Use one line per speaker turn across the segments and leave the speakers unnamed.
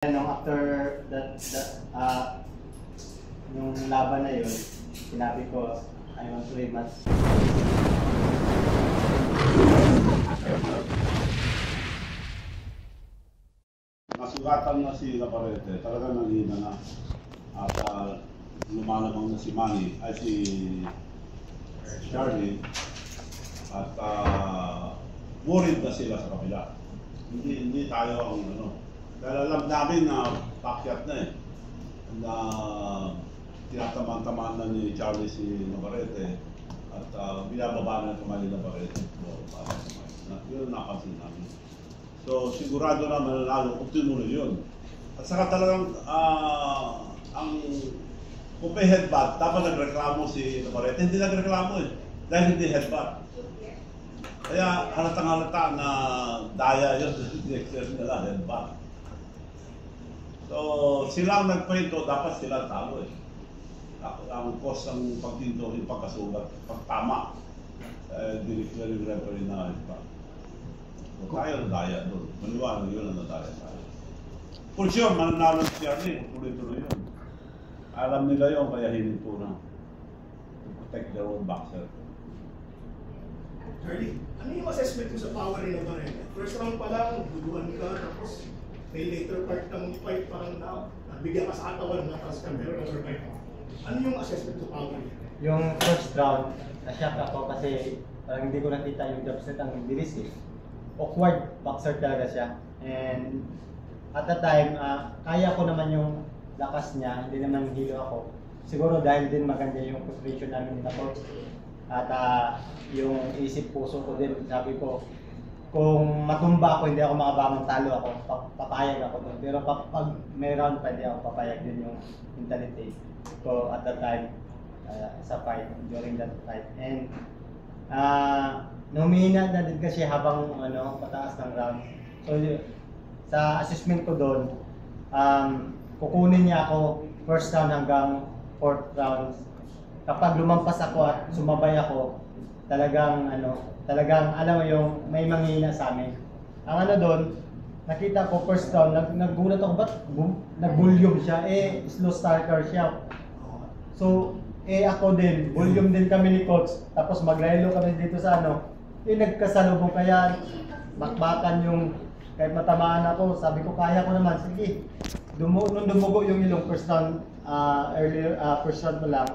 Nung after nung laban na yun, sinabi ko, I want to rematch.
Nasugatan na si Navarrete, talaga nanghina na. At lumalamang na si Manny, ay si Charlie. At worried na sila sa kabila. Hindi tayo ang ano. Dahil alam namin na pakyat na eh. Na tinatamaan-tamaan na ni Charlie si Navarrete. At binababa na kamay ni Navarrete. Yun napansin namin. So sigurado na mananalo kung tinuloy yun. At saka talagang ang kung may headbutt, dapat nagreklamo si Navarrete. Hindi nagreklamo eh. Dahil hindi headbutt. Kaya halatang-halata na daya yun. Hindi nila headbutt. So sila ang nagkwento, dapat sila talo eh. Ang cost ng pagtinto, yung pagkasulat, pagtama. Dineclare yung referee na headbutt. So tayo na daya doon. Maniwala yun ang nadaya tayo. For sure, mananalo si Charlie. Tuloy-tuloy yun. Alam nila yun, kaya hindi po na to protect their own boxer.
Charlie, ano yung assessment mo sa power ni Navarrete? First round pa lang, duduan ka, tapos may later part ng fight parang nabigyan ka sa katawan, natas ka, pero na-survive ka. Ano yung assessment sa power niya?
Yung first round, na-shock ako kasi parang hindi ko nakita yung jab set ang bilis eh. Awkward boxer talaga siya. And at that time, kaya ko naman yung lakas niya, hindi naman hilo ako. Siguro dahil din maganda yung position namin ni coach. At yung isip puso ko din, sabi ko, kung matumba ako, hindi ako makabangon, talo ako, papayag ako doon. Pero pag may round pa, hindi ako papayag din yung mentality ko at that time sa fight, during that fight. And humihina na din kasi habang pataas ng round. So sa assessment ko doon, kukunin niya ako first round hanggang fourth round. Kapag lumampas ako at sumabay ako, talagang alam mo yung may manghihina sa amin. Ang doon, nakita ko first round, nagulat ako, ba't nag-volume siya? Slow starter siya. So, ako din, volume din kami ni coach. Tapos maglalo kami dito sa nagkasalubong, kaya bakbakan yung, kahit matamaan ako, sabi ko kaya ko naman, sige. Nung dumugo yung ilong first round, first round mo lang,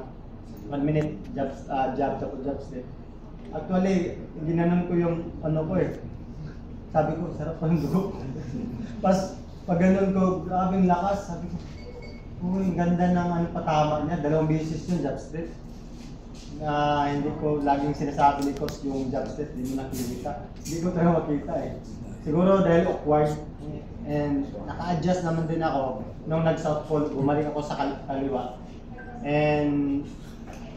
1 minute jab step. Actually, ginanon ko yung ko eh. Sabi ko, sarap pa yung dugo. Pas, pag ganun ko, grabing lakas. Sabi ko, uy, ganda ng patama niya. 2 beses yung jab step. Hindi ko laging sinasabi ni coach yung jab step, hindi mo nakikita. Hindi ko talaga makita eh. Siguro dahil awkward. And naka-adjust naman din ako. Nung nag-southpaw, bumalik ako sa kaliwa. And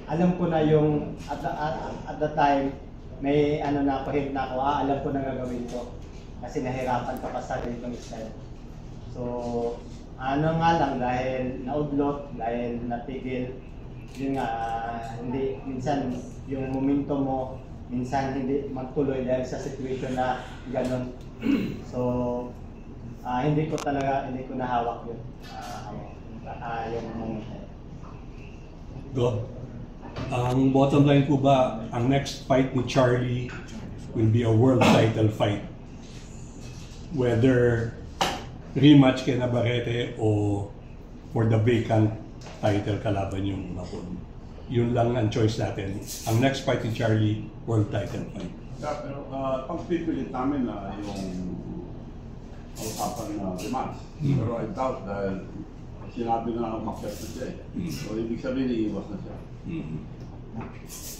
alam ko na yung at the time may na ako, hint na ako, alam ko na gagawin ko kasi nahirapan ka pa sa ganitong style. So nga lang, dahil naudlot, dahil natigil, yun nga, hindi, minsan yung momentum mo minsan hindi magtuloy dahil sa situation na ganun. So hindi ko nahawak yun, yung momentum.
Go. Ang bottom line po ba, ang next fight ni Charlie will be a world title fight? Whether rematch kay Navarrete o for the vacant title kalaban yung napon. Yun lang ang choice natin. Ang next fight ni Charlie, world title fight.
Yeah, pero pagpipilit namin na yung usapan na rematch. Pero I doubt dahil sinabi na ang makyat na siya eh. So ibig sabihin, iiwas na siya.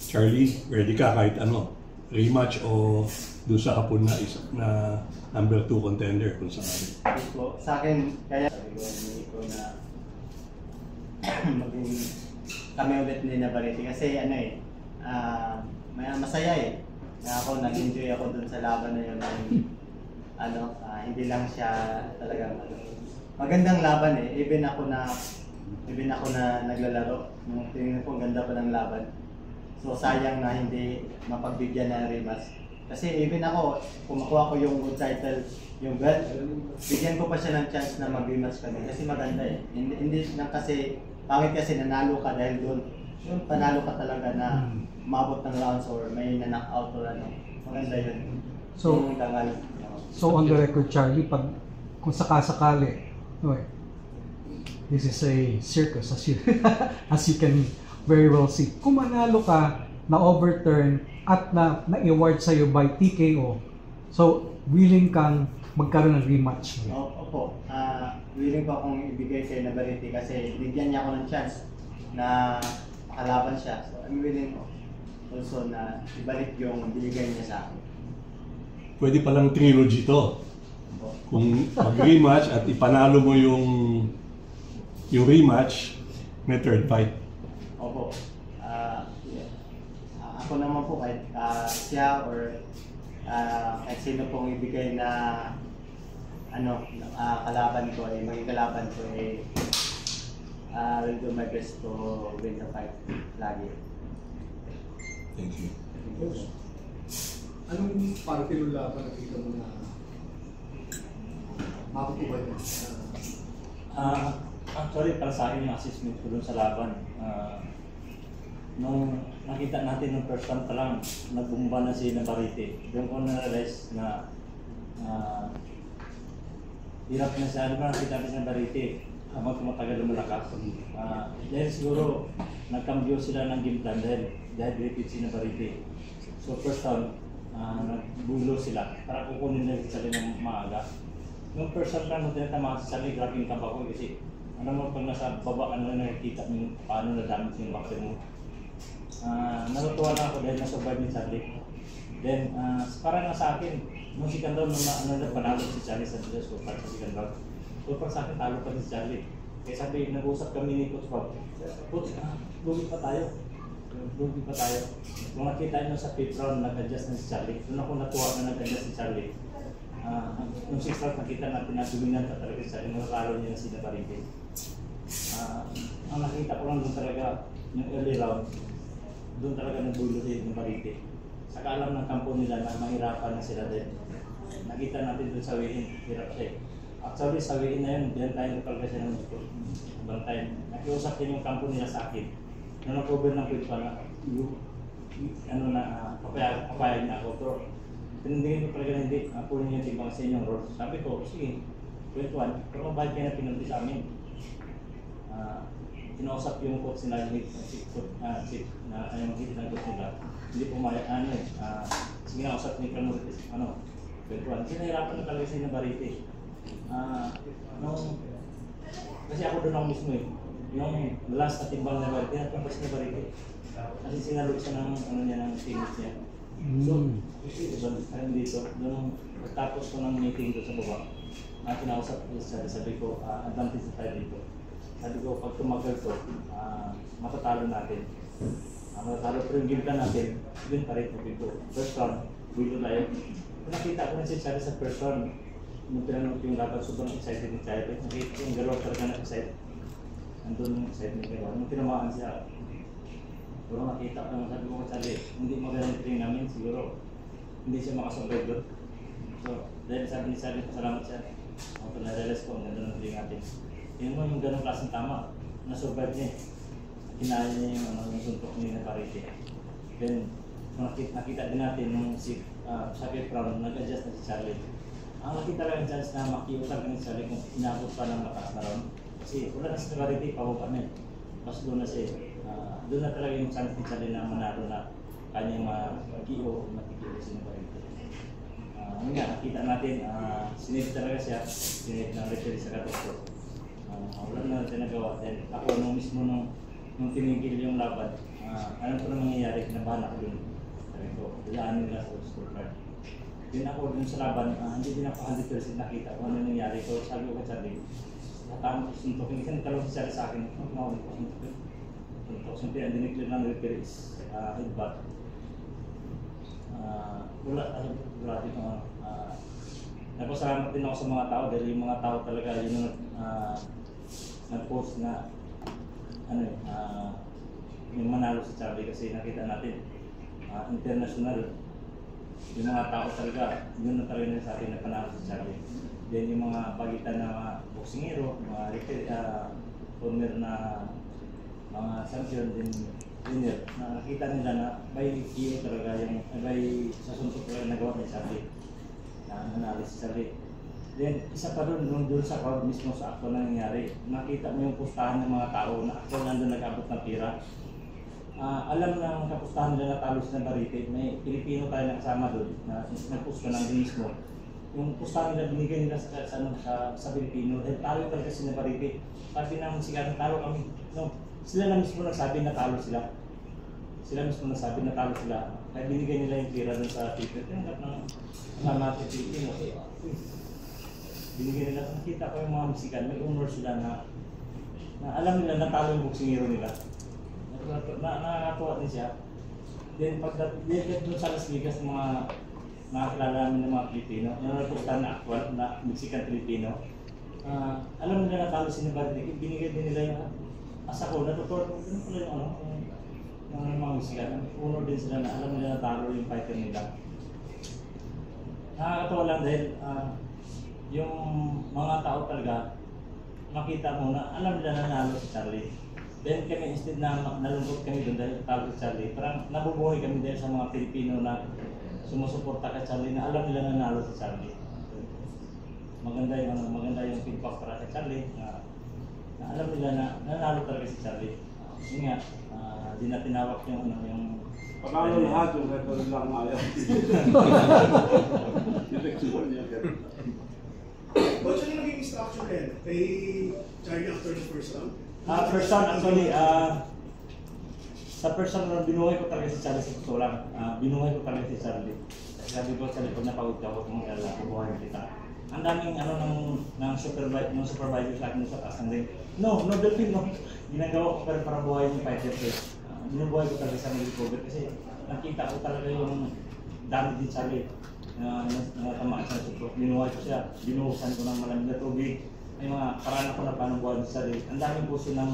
Charlie, ready ka kahit rematch o doon sa hapon na number 2 contender kung sakali?
Sa akin, kaya sabi ko na maging kami ulit ni Navarrete kasi masaya eh. Nag-enjoy ako doon sa laban na yun. Hindi lang siya talagang magandang laban eh. Even ako na naglalaro, tingin ko ang ganda pa ng laban. So sayang na hindi mapagbigyan ng rematch. Kasi even ako, kung makuha ko yung world title yung belt, bigyan ko pa siya ng chance na mag-rematch kami kasi maganda eh. Hindi lang kasi, pangit kasi nanalo ka dahil doon. Yung panalo ka talaga na umabot ng rounds or may na-knockout or ano. Maganda yun.
So,
yung dangal.
So on the record, Charlie, kung sakasakali, okay, this is a circus as you can very well see. Kung manalo ka, na-overturn at na-award sa'yo by TKO, so willing kang magkaroon ng rematch.
Opo, willing ko akong ibigay kay Navarrete kasi bigyan niya ako ng chance na makalaban siya. So I'm willing also na ibalik yung binigay niya sa akin.
Pwede palang trilogy to. Kung mag-rematch at ipanalo mo yung rematch, may third fight.
Opo. Ako naman po kahit siya or kahit sino pong ibigay na kalaban ko maging kalaban ko will do my best to win the fight lagi.
Thank you.
Anong parte ng laban nakita mo na makatubay mo?
Actually, para sa akin yung assessment ko dun sa laban. Nung nakita natin nung first round pa lang, nagbumba na si Navarrete. Doon ko na-realize na hirap na siya. Ano ba nakita natin si Navarrete habang tumatagal lumalakas. Dahil siguro nagkambyo sila ng game plan dahil dehydrated si Navarrete. So first round, nagbulo sila para kukunin nila si Charlie ng maaga. Yung first round lang nung tinatamaan si Charlie, grabe yung tamba ko kasi ano mo pag nasa baba nakikita mo paano nadamit yung boxer mo. Natutuwa na ako dahil na-survive ni Charlie. Then, parang nga sa akin, nung second round, panalo si Charlie sa scorecard sa second round. So, parang sa akin, talo pa si Charlie. Kaya sabi, nag-uusap kami ni Coach Bob. Coach, lugi pa tayo. Lugi pa tayo. Kung nakita nyo sa 5th round, nag-adjust na si Charlie. Doon ako natuwa na nag-adjust si Charlie. Nung 6th round, nakita natin na dominant na talaga si Charlie. Nakakalo niya na si Navarrete. Ang nakita ko lang doon talaga, yung early round, doon talaga nagbulo si Navarrete. Saka alam ng kampo nila na mahirapan na sila din. Nakita natin doon sa weigh-in, hirap siya. Actually sa weigh-in na yun, diyan tayo talaga siya ng bantayan. Nakiusap din yung kampo nila sa akin. Nung na-cover ng quick pa na, papayag na ako. Pero pinundigin ko talaga na hindi, kunin yung timbang sa inyong roles. Sabi ko, sige, 21, pero mabahit kayo na pinunti sa amin. Kinausap yung coach nila, na yung hit ng coach nila, hindi pumayag, sige nausap ni Carlos, Beltran. Sinahirapan na talaga si Navarrete. Kasi ako doon ako mismo yung last na timbang na Navarrete, natapos si Navarrete. Kasi sinalog siya ng, ng teammates niya. So, dito, doon pagtapos ko ng meeting doon sa baba, kinausap ko siya, sabi ko, advantage na tayo dito. Sabi ko, pag tumagal to, matatalo natin. Matatalo pero yung game plan natin, yun pa rin ko. First round, bulo tayo. Kung nakita ko na si Charlie sa first round, nung pinanood yung laban, sobrang excited ni Charlie. Nakita yung galaw talaga na-excite. Andun yung excitement niya. Nung tinamaan siya, pero nakita ko naman, sabi ko kay Charlie, hindi maganda yung training namin, siguro hindi siya makasurvive doon. So, dahil sabi ni Charlie, pasalamat siya. Ako na-realize ko, ang ganda ng training natin. Yun mo yung ganong klaseng tama, na-survive niya. Kinaya niya yung suntok ni Navarrete. Then, nakita din natin nung sa 5th round, nag-adjust na si Charlie. Ang nakita lang yung chance na makiusap ni Charlie kung inabot pa ng lakas na round. Kasi wala na si Navarrete, pababa na eh. Mas doon na siya. Doon na talaga yung chance ni Charlie na manalo na kanyang mag-i-o, mag-i-o si Navarrete. Nakita natin, sinip talaga siya, sinip ng referee sa katokso. Wala na natin nagawa. Then ako nung mismo nung tinigil yung laban, alam ko na mangyayari, kinabahan ako dun. Sabi ko, ilaan nila sa scorecard. Then ako dun sa laban, hindi din ako 100% nakita kung ano nangyari. So sabi ko kay Charlie, natama ko suntokin. Kasi nagkalong si Charlie sa akin, mawag ko suntokin. Suntokin, ang diniklir ng referee is headbutt. Wala, grabe ko. Nagpasalamat din ako sa mga tao dahil yung mga tao talaga yun yung nag-post na yung manalo si Charlie kasi nakita natin international yung mga tao talaga, yun na talaga sa atin na panalo si Charlie. Then yung mga pagitan na mga boksingero, mga former na mga champion din winner, nakakita nila na may iyo talaga yung may sasuntok talaga nagawa ni Charlie na nanalo si Charlie. Then isa pa doon sa crowd mismo sa akto na nangyari, nakita mo yung pustahan ng mga tao na akto nandun nag-abot ng tira. Alam ng kapustahan nila na talo si Navarrete, may Pilipino tayo na kasama doon na nagpusta ng mismo. Yung pustahan nila binigay nila sa Pilipino, dahil talo talaga si Navarrete. Sabi ng sikat, talo kami. No, sila na mismo nagsabi na talo sila. Sila mismo nagsabi na talo sila. Kaya binigay nila yung tira doon sa Twitter. Tinanggap ng kasama natin Pilipino. Binigay nila, nakita ko yung mga musikan, may honor sila na alam nila na talo yung boksingero nila. Nakakatuwa din siya. Then pagdating doon sa Las Vegas ng mga nakakilala namin ng mga Pilipino, yung napupunta na actual na Mexican Pilipino, alam nila na talo si Navarrete, binigay din nila yung asa ko, natutuwa ko yung mga Mexican, honor din sila na alam nila na talo yung fighter nila. Nakakatawa lang dahil yung mga tao talaga makita mo na alam nila na nanalo si Charlie. Then kami instead na nalungkot kami doon dahil talo si Charlie, parang nabubuhay kami dahil sa mga Pilipino na sumusuporta kay Charlie na alam nila na nanalo si Charlie. Maganda yung feedback para kay Charlie na alam nila na nanalo talaga si Charlie. Yun nga, di na tinawag yung
Panalo lahat yung record lang ayaw. Direksyon niya.
Coach, ano yung naging instruction kay Charlie after the first round?
First round actually, sa first round binuhay ko talaga si Charlie sa totoo lang. Binuhay ko talaga si Charlie. Sabi ko, Charlie, pag napagod ka, huwag mong kailangan, bubuhayin kita. Ang daming ng supervisor sa akin sa taas ng ring. No Delphine, no. Ginagawa ko pero para buhayin yung fighter ko. Binubuhay ko talaga sa recover kasi nakita ko talaga yung dami din Charlie na tamaan sa suko. Binuhay ko siya, binuhusan ko ng malamig na tubig. May mga paraan ako na paano buhay sa sarili. Ang daming puso ng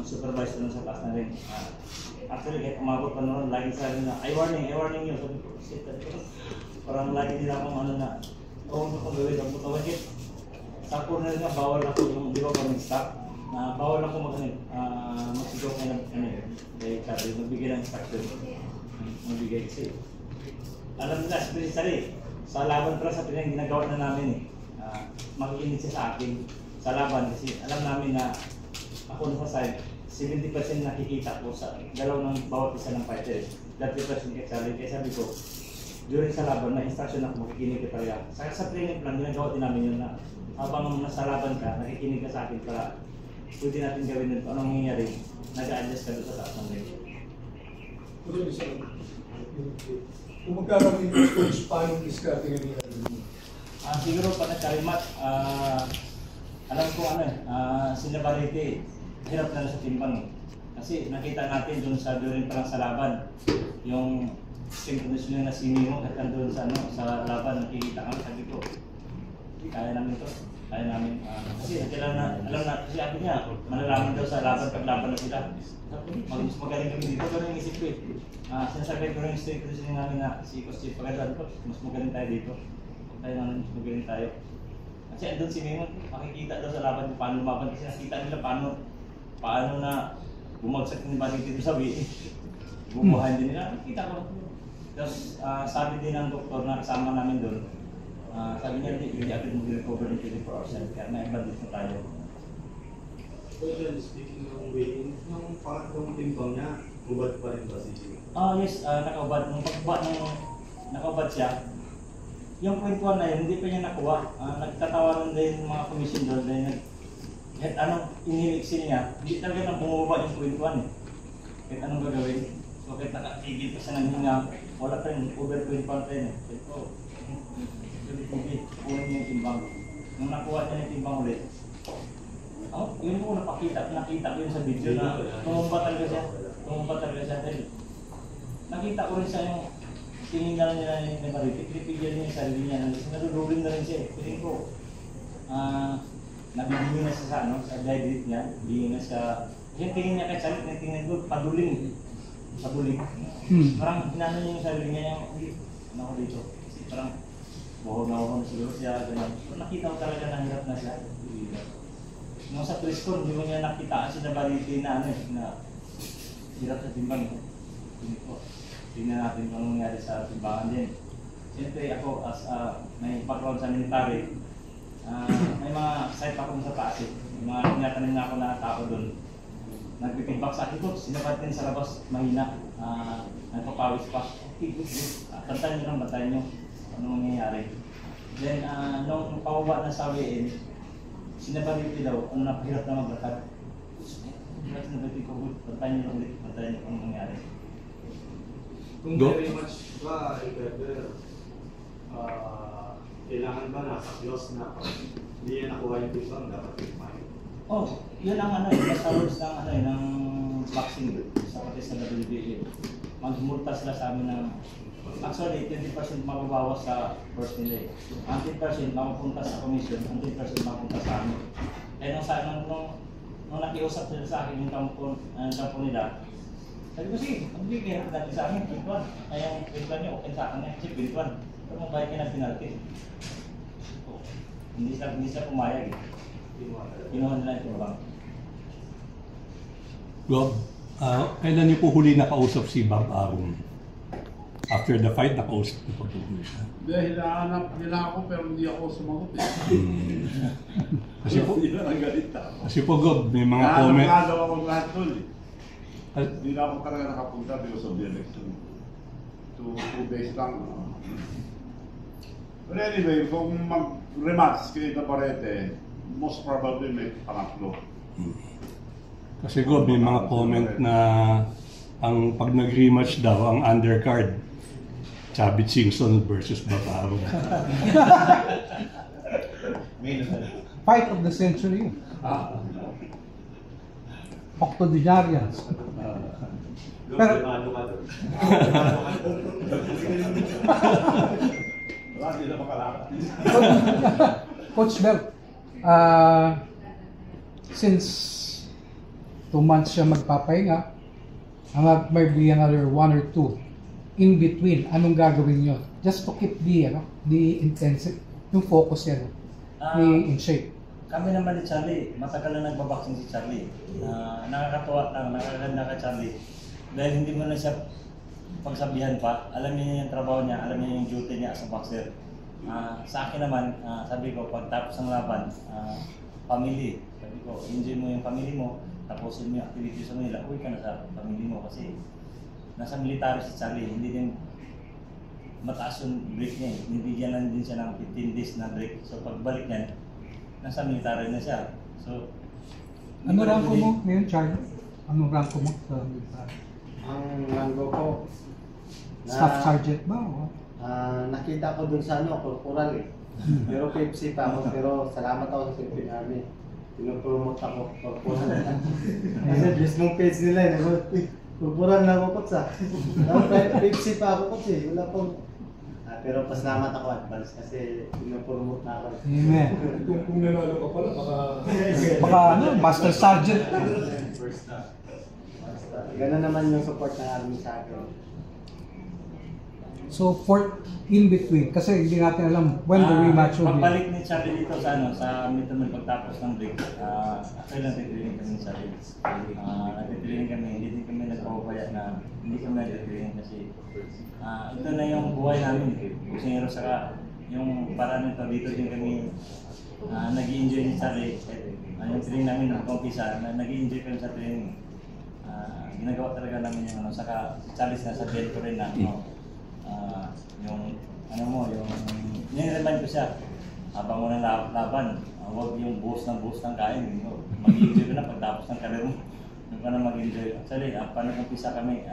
supervisor sa taas na rin. Actually, kahit umabot pa noon, lagi sa akin na, I warning you. Sabi ko, shit, parang lagi nila akong ano na, huwag mo itong gawin, huwag mo itong gawin. Sa corner nga, bawal ako yung, di ba pa mag-stop? Bawal ako magsigaw kayo ng kay Charlie, magbigay ng instruction. Magbigay kasi. Alam nila, especially, sa laban para sa pinang ginagawa na namin mag-init siya sa akin sa laban kasi alam namin na ako na sa side 70% nakikita ko sa galaw ng bawat isa ng fighter, 30% kay Charlie. Kaya sabi ko, during sa laban, may instruction ako, makikinig ka talaga. Sa training plan, ginagawa din namin yun na habang nasa laban ka, nakikinig ka sa akin para pwede natin gawin nito. Anong nangyayari, nag-a-adjust ka doon sa taas ng ring.
Kung magkakaroon yung coach, paano yung diskarte nga nila?
Siguro pag nagkarimat, alam ko si Navarrete, hirap na sa timbang. Kasi nakita natin doon sa during pa lang sa laban, yung synchronization na sinimo at doon sa laban, nakikita kami, sabi ko, kaya namin to, kaya namin. Kasi alam na, kasi ako niya, malalaman daw sa laban, paglaban na sila. Mas magaling kami dito, ganun yung isip ko eh. Sinasabi ko rin yung synchronization namin na si Coach Pagandaan ko, mas magaling tayo dito. Kaya naman mas magaling tayo. Kasi andun si Mimon, makikita daw sa laban kung paano lumaban kasi nakita nila paano na bumagsak ni Bani dito sa WE. Bubuhayin din nila, nakita ko. Tapos sabi din ng doktor na kasama namin doon, sabi niya, hindi agad mag-recover in 24 hours kaya may bandit na tayo.
Well, speaking ng weighing, nung pangatlong timbang niya, hubad pa rin ba si
Yes, nakaubad. Nung nakaubad siya, yung kwentuhan na yun, hindi pa niya nakuha. Nagtatawaran din mga commission doon dahil kahit anong iniliksin niya, hindi talaga na bumaba yung kwentuhan eh. Kahit anong gagawin. So kahit nakatigil pa siya ng hinga, wala pa rin, over kwentuhan pa rin eh. So, kunin niya yung timbang. Nung nakuha niya yung timbang ulit, yun ko nakita ko yun sa video na tumumba talaga siya dahil nakita ko rin siya yung tinignan nila ni Navarrete, pinipigyan niya yung sarili niya, nadudulin na rin siya eh. Piling ko, nabibigyan na siya sa diet niya, bigyan na siya, yung tingin niya kay Charlie, tingin ko, paduling. Parang hinano niya yung sarili niya, ano ko dito. Kasi parang buhog na siguro siya, ganyan. Pero nakita ko talaga na hirap na siya. Nung sa press ko, hindi mo niya nakitaan siya na Barrete na ano na hirap sa timbang. Tingnan natin kung anong nangyari sa timbangan din. Siyempre ako as may background sa military, may mga site ako sa taas eh. May mga tinatanim na ako na tao doon. Nagpipidback sa akin ko, sinabat din sa labas, mahina. Nagpapawis pa. Okay, good. Bantayan nyo lang, bantayan nyo. Anong mangyayari. Then, nung pababa na sa WN, sinabaliti daw, ano napahirap na maglakad. Sinabaliti ko, good. Bantayan nyo lang ulit, bantayan nyo anong mangyayari.
Kung very much ba, if ever, kailangan ba nasa close na pag hindi yan nakuha yung timbang, dapat i-mind?
Oh, yun ang ano eh, basta rules ng ano eh, ng boxing sa pati sa WBA. Magmulta sila sa amin ng actually 20% mababawas sa first nila eh. Ang 10% mapupunta sa commission, ang 10% mapupunta sa amin. Kaya nung nakiusap sila sa akin yung kampo nila, sabi ko sige, magbigay na natin sa amin, 21. Ay yung 21 nyo, okay sa akin na, kasi 21. Pero mabayad ka ng penalty. Hindi siya pumayag eh. Kinuha nila ito bang?
Rob, kailan niyo po huli nakausap si Bob Arum? After the fight, nakausap niyo po siya?
Dahil hinahanap nila ako pero hindi ako sumagot eh.
Kasi po,
Hindi na nagalit ako.
kasi po Gob, may mga comment.
Nakakadaw ako lahat doon eh. Hindi na ako talaga nakapunta because of the election. 2 days lang. But anyway, kung mag-rematch kay Navarrete, most probably may pangatlo.
Kasi Gob, may mga comment na ang pag nag-rematch daw, ang undercard, Chavit Singson versus Bob Arum.
Fight of the century. Octogenarians. Pero,
Wala, hindi na makalakad.
Coach Bel, since 2 months siya magpapahinga, may be another 1 or 2 in between, anong gagawin nyo? Just to keep the intensity, yung focus yan, in shape.
Kami naman ni Charlie, matagal na nagbaboxing si Charlie. Nakakatuwa lang, nakakaganda ka Charlie. Dahil hindi mo na siya pagsabihan pa, alam niya yung trabaho niya, alam niya yung duty niya as a boxer. Sa akin naman, sabi ko, pagtapos ng laban, family. Sabi ko, enjoy mo yung family mo, tapusin mo yung activities mo nila, uwi ka na sa family mo kasi nasa military si Charlie, hindi din mataas yung break niya eh. Nibigyan lang din siya ng 15 days na break. So pagbalik niya, nasa military na siya. So,
Ano ranko mo ngayon, Charlie? Anong ranko mo sa military?
Ang ranggo ko,
Staff Sergeant ba? O?
nakita ko dun sa corporal eh. Pero PFC pa ako, pero salamat ako sa Philippine Army. Pinopromote ako, corporal. Kasi mismong page nila eh, corporal na ako coach ah. PFC pa ako coach eh, wala pong... pero pasalamat ako advance kasi pinopromote na ako.
Amen.
Kung nanalo ka pala,
Baka Master Sergeant.
Basta, gano'n naman yung support ng Army sa akin.
So, for in between, kasi hindi natin alam when the rematch will be.
Pagbalik ni Charlie dito sa midterm pagtapos ng break, actually nag-training kami ni Charlie. Nag-training kami, hindi din kami nagpapabaya na hindi kami nag-training kasi ito na yung buhay namin. Kusingero saka yung parang nito dito din kami nag-i-enjoy ni Charlie. Yung training namin nag-umpisa, nag-i-enjoy kami sa training. Ginagawa talaga namin yung saka si Charlie sinasabihan ko rin na yung nire-remind ko siya habang mo ng laban, huwag yung buhos ng kain, mag-enjoy ka na pagtapos ng karir mo, yung ka na mag-enjoy. Actually, paano umpisa kami,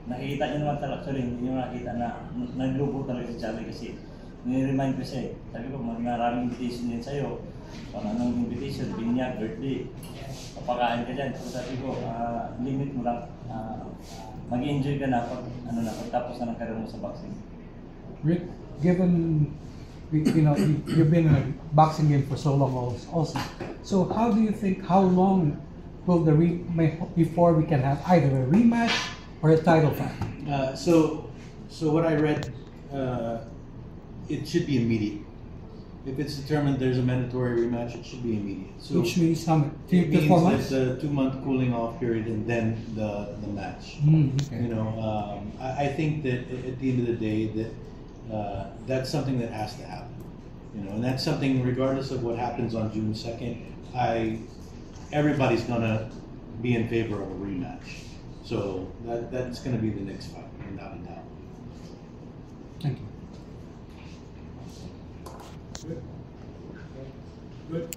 nakikita nyo naman talaga, actually, hindi nyo nakita na naglubo talaga si Charlie kasi nire-remind ko siya sabi ko, maraming invitation din sa'yo, kung anong invitation, binyag, birthday, papakain ka dyan. So sabi ko, limit mo lang, mag-enjoy ka na pagtapos na ng karir mo sa boxing.
Rick, given you've been in a boxing game for so long also, so how do you think, how long will before we can have either a rematch or a title fight?
So what I read it should be immediate. If it's determined there's a mandatory rematch, it should be immediate. So
Which means how much?
it
3 to 4
means
months?
there's a 2-month cooling off period and then the match.
Okay.
You know, I think that at the end of the day that that's something that has to happen. You know, and that's something regardless of what happens on June 2nd. Everybody's gonna be in favor of a rematch. So that's gonna be the next fight, without a doubt.
Thank you.
Good.